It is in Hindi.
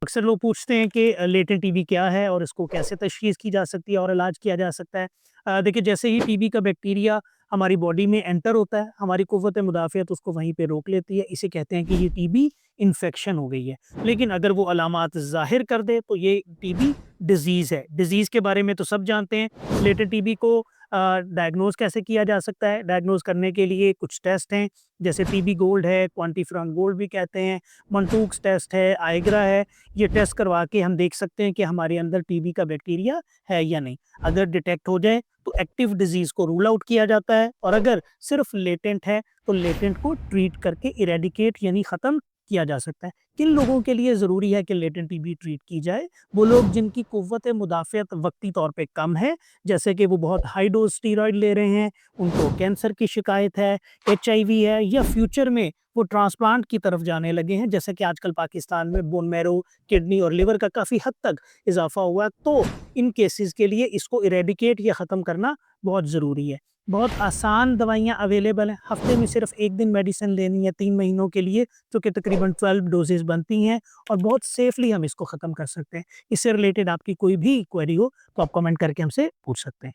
अक्सर लोग पूछते हैं कि लेटेंट टीबी क्या है और इसको कैसे तशख़ीस की जा सकती है और इलाज किया जा सकता है। देखिए, जैसे ही टीबी का बैक्टीरिया हमारी बॉडी में एंटर होता है, हमारी कुव्वत मुदाफ़ियत उसको वहीं पे रोक लेती है। इसे कहते हैं कि ये टीबी इन्फेक्शन हो गई है। लेकिन अगर वो अलामात ज़ाहिर कर दे तो ये टीबी डिज़ीज़ है। डिज़ीज़ के बारे में तो सब जानते हैं। लेटेंट टीबी को डायग्नोज़ कैसे किया जा सकता है? डायग्नोज़ करने के लिए कुछ टेस्ट हैं, जैसे टीबी गोल्ड है, क्वांटिफेरॉन गोल्ड भी कहते हैं, मंटूक्स टेस्ट है, आइग्रा है। ये टेस्ट करवा के हम देख सकते हैं कि हमारे अंदर टीबी का बैक्टीरिया है या नहीं। अगर डिटेक्ट हो जाए तो एक्टिव डिजीज़ को रूल आउट किया जाता है, और अगर सिर्फ लेटेंट है तो लेटेंट को ट्रीट करके इरेडिकेट यानी ख़त्म किया जा सकता है। किन लोगों के लिए ज़रूरी है कि लेटेंट टीबी ट्रीट की जाए? वो लोग जिनकी कुव्वत मुदाफ़ियत वक़्ती तौर पे कम है, जैसे कि वो बहुत हाई डोज़ स्टेरॉइड ले रहे हैं, उनको कैंसर की शिकायत है, एचआईवी है, या फ्यूचर में वो ट्रांसप्लांट की तरफ जाने लगे हैं, जैसे कि आजकल पाकिस्तान में बोन मैरो, किडनी और लिवर का काफ़ी हद तक इज़ाफ़ा हुआ है। तो इन केसेस के लिए इसको इरेडिकेट या ख़त्म करना बहुत ज़रूरी है। बहुत आसान दवाइयाँ अवेलेबल हैं, हफ़्ते में सिर्फ 1 दिन मेडिसिन लेनी है 3 महीनों के लिए, जो कि तकरीबन 12 डोज़ेज़ बनती हैं, और बहुत सेफ़ली हम इसको ख़त्म कर सकते हैं। इससे रिलेटेड आपकी कोई भी क्वेरी हो तो आप कमेंट करके हमसे पूछ सकते हैं।